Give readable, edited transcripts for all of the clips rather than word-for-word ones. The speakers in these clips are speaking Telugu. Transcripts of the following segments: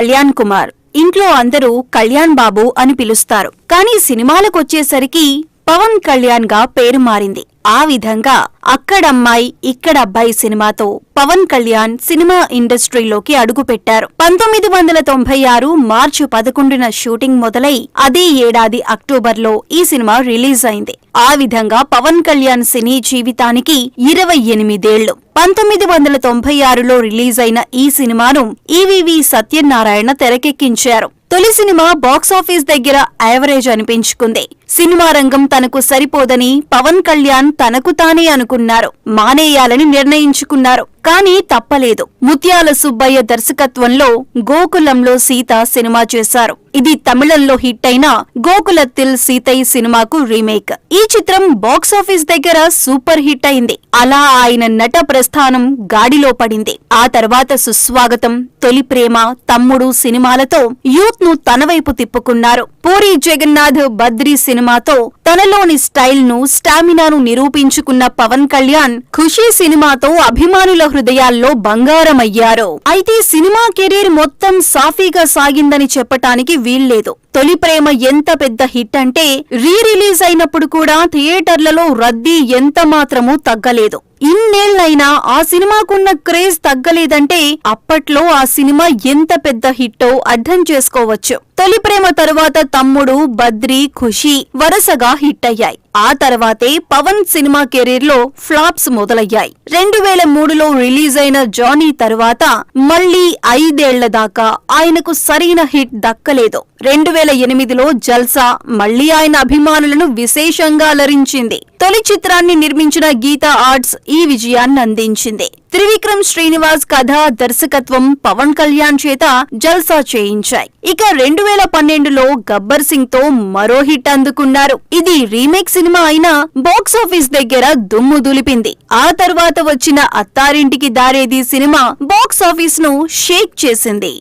కళ్యాణ్ కుమార్. ఇంట్లో అందరూ కళ్యాణ్ బాబు అని పిలుస్తారు. కానీ సినిమాలకొచ్చేసరికి పవన్ కళ్యాణ్ గా పేరు మారింది. ఆ విధంగా అక్కడమ్మాయి ఇక్కడ అబ్బాయి సినిమాతో పవన్ కళ్యాణ్ సినిమా ఇండస్ట్రీలోకి అడుగుపెట్టారు. 1996 మార్చి 11న షూటింగ్ మొదలై అదే ఏడాది అక్టోబర్లో ఈ సినిమా రిలీజ్ అయింది. ఆ విధంగా పవన్ కళ్యాణ్ సినీ జీవితానికి 28 ఏళ్లు. 1996లో రిలీజ్ అయిన ఈ సినిమాను ఈవీవి సత్యనారాయణ తెరకెక్కించారు. తొలి సినిమా బాక్సాఫీస్ దగ్గర యావరేజ్ అనిపించుకుంది. సినిమా రంగం తనకు సరిపోదని పవన్ కళ్యాణ్ తనకు తానే అనుకున్నారు. మానేయాలని నిర్ణయించుకున్నారు. కానీ తప్పలేదు. ముత్యాల సుబ్బయ్య దర్శకత్వంలో గోకులంలో సీత సినిమా చేశారు. ఇది తమిళంలో హిట్ అయిన గోకులత్తిల్ సీతై సినిమాకు రీమేక్. ఈ చిత్రం బాక్సాఫీస్ దగ్గర సూపర్ హిట్ అయింది. అలా ఆయన నట ప్రస్థానం గాడిలో పడింది. ఆ తర్వాత సుస్వాగతం, తొలి ప్రేమ, తమ్ముడు సినిమాలతో యూత్ ను తన వైపు తిప్పుకున్నారు. పూరి జగన్నాథ్ బద్రీ సినిమాతో తనలోని స్టైల్ ను, స్టామినాను నిరూపించుకున్న పవన్ కళ్యాణ్ ఖుషీ సినిమాతో అభిమానుల హృదయాల్లో బంగారమయ్యారు. అయితే సినిమా కెరీర్ మొత్తం సాఫీగా సాగిందని చెప్పటానికి వీల్లేదు. తొలి ప్రేమ ఎంత పెద్ద హిట్ అంటే రిలీజ్ అయినప్పుడు కూడా థియేటర్లలో రద్దీ ఎంత మాత్రమూ తగ్గలేదు. ఇన్నేళ్లైనా ఆ సినిమాకున్న క్రేజ్ తగ్గలేదంటే అప్పట్లో ఆ సినిమా ఎంత పెద్ద హిట్టో అర్థం చేసుకోవచ్చు. తొలి ప్రేమ తరువాత తమ్ముడు, బద్రీ, ఖుషీ వరుసగా హిట్ అయ్యాయి. ఆ తర్వాతే పవన్ సినిమా కెరీర్ లో ఫ్లాప్స్ మొదలయ్యాయి. 2003లో రిలీజ్ అయిన జానీ తరువాత మళ్లీ 5 ఏళ్ల దాకా ఆయనకు సరైన హిట్ దక్కలేదు. 2008లో జల్సా మళ్లీ ఆయన అభిమానులను విశేషంగా అలరించింది. తొలి చిత్రాన్ని నిర్మించిన గీతా ఆర్ట్స్ ఈ విజయాన్ని అందించింది. త్రివిక్రమ్ శ్రీనివాస్ కథ, దర్శకత్వం పవన్ కళ్యాణ్ చేత జల్సా చేయించాయి. ఇక 2012లో గబ్బర్ సింగ్ తో మరో హిట్ అందుకున్నారు. ఇది రీమేక్ సినిమా అయినా బాక్సాఫీస్ దగ్గర దుమ్ము దులిపింది. ఆ తర్వాత వచ్చిన అత్తారింటికి దారేది సినిమా బాక్సాఫీస్ ను షేక్ చేసింది.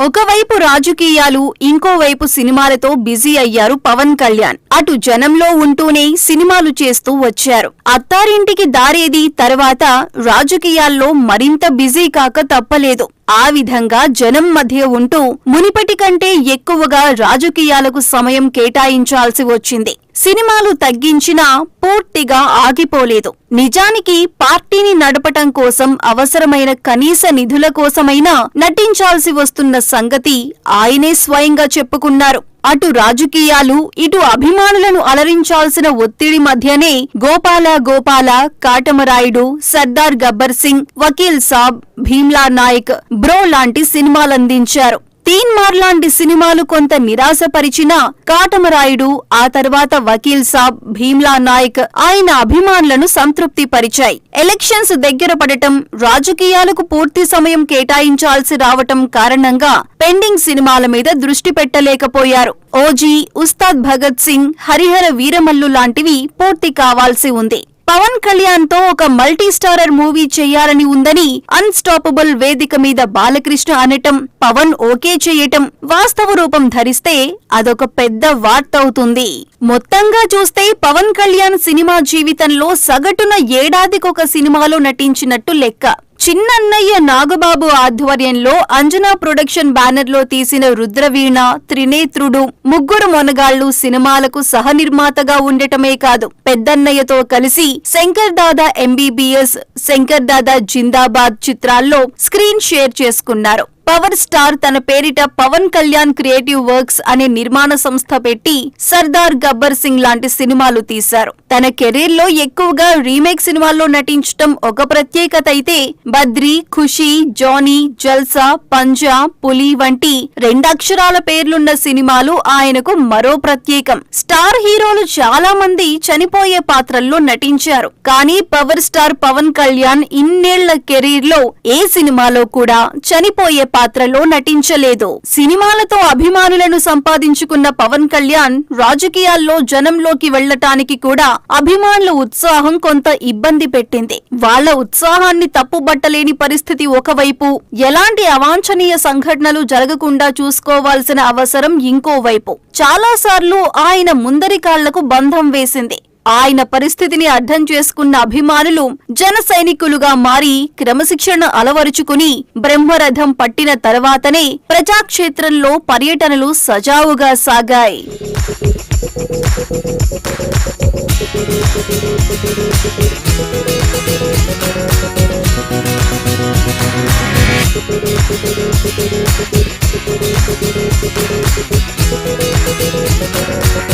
ఒకవైపు రాజకీయాలు, ఇంకోవైపు సినిమాలతో బిజీ అయ్యారు పవన్ కళ్యాణ్. అటు జనంలో ఉంటూనే సినిమాలు చేస్తూ వచ్చారు. అత్తారింటికి దారేది తర్వాత రాజకీయాల్లో మరింత బిజీ కాక తప్పలేదు. ఆ విధంగా జనం మధ్య ఉంటూ మునిపటి కంటే ఎక్కువగా రాజకీయాలకు సమయం కేటాయించాల్సి వచ్చింది. సినిమాలు తగ్గించినా పూర్తిగా ఆగిపోలేదు. నిజానికి పార్టీని నడపటం కోసం అవసరమైన కనీస నిధుల కోసమైనా నటించాల్సి వస్తున్న సంగతి ఆయనే స్వయంగా చెప్పుకున్నారు. అటు రాజకీయాలు, ఇటు అభిమానులను అలరించాల్సిన ఒత్తిడి మధ్యనే గోపాల గోపాల, కాటమరాయుడు, సర్దార్ గబ్బర్ సింగ్, వకీల్ సాబ్, భీమ్లా నాయక్, బ్రో లాంటి సినిమాలందించారు. తీన్మార్ లాంటి సినిమాలు కొంత నిరాశపరిచినా కాటమరాయుడు, ఆ తర్వాత వకీల్ సాబ్, భీమ్లా నాయక్ ఆయన అభిమానులను సంతృప్తి పరిచాయి. ఎలక్షన్స్ దగ్గర పడటం, రాజకీయాలకు పూర్తి సమయం కేటాయించాల్సి రావటం కారణంగా పెండింగ్ సినిమాల మీద దృష్టి పెట్టలేకపోయారు. ఓజీ, ఉస్తాద్ భగత్ సింగ్, హరిహర వీరమల్లు లాంటివి పూర్తి కావాల్సి ఉంది. పవన్ కళ్యాణ్ తో ఒక మల్టీ స్టారర్ మూవీ చేయాలని ఉందని అన్స్టాపబుల్ వేదిక మీద బాలకృష్ణ అనటం, పవన్ ఓకే చేయటం వాస్తవ రూపం ధరిస్తే అదొక పెద్ద వార్త అవుతుంది. మొత్తంగా చూస్తే పవన్ కళ్యాణ్ సినిమా జీవితంలో సగటున ఏడాదికొక సినిమాలో నటించినట్టు లెక్క. చిన్నన్నయ్య నాగబాబు ఆధ్వర్యంలో అంజనా ప్రొడక్షన్ బ్యానర్ లో తీసిన రుద్రవీణ, త్రినేత్రుడు, ముగ్గురు మొనగాళ్లు సినిమాలకు సహనిర్మాతగా ఉండటమే కాదు, పెద్దన్నయ్యతో కలిసి శంకర్ దాదా ఎంబీబీఎస్, శంకర్ దాదా జిందాబాద్ చిత్రాల్లో స్క్రీన్ షేర్ చేసుకున్నారు. పవర్ స్టార్ తన పేరిట పవన్ కళ్యాణ్ క్రియేటివ్ వర్క్స్ అనే నిర్మాణ సంస్థ పెట్టి సర్దార్ గబ్బర్ సింగ్ లాంటి సినిమాలు తీశారు. తన కెరీర్ లో ఎక్కువగా రీమేక్ సినిమాల్లో నటించటం ఒక ప్రత్యేకత అయితే, బద్రీ, ఖుషీ, జానీ, జల్సా, పంజా, పులి వంటి 2 అక్షరాల పేర్లున్న సినిమాలు ఆయనకు మరో ప్రత్యేకం. స్టార్ హీరోలు చాలా మంది చనిపోయే పాత్రల్లో నటించారు. కానీ పవర్ స్టార్ పవన్ కళ్యాణ్ ఇన్నేళ్ల కెరీర్ లో ఏ సినిమాలో కూడా చనిపోయే పాత్రలో నటించలేదు. సినిమాలతో అభిమానులను సంపాదించుకున్న పవన్ కళ్యాణ్ రాజకీయాల్లో జనంలోకి వెళ్లటానికి కూడా అభిమానుల ఉత్సాహం కొంత ఇబ్బంది పెట్టింది. వాళ్ల ఉత్సాహాన్ని తప్పుబట్టలేని పరిస్థితి ఒకవైపు, ఎలాంటి అవాంఛనీయ సంఘటనలు జరగకుండా చూసుకోవాల్సిన అవసరం ఇంకోవైపు. చాలాసార్లు ఆయన ముందరి కాళ్లకు బంధం వేసింది. ఆయన పరిస్థితిని అర్థం చేసుకున్న అభిమానులు జన సైనికులుగా మారి క్రమశిక్షణ అలవరుచుకుని బ్రహ్మరథం పట్టిన తర్వాతనే ప్రజాక్షేత్రంలో పర్యటనలు సజావుగా సాగాయి.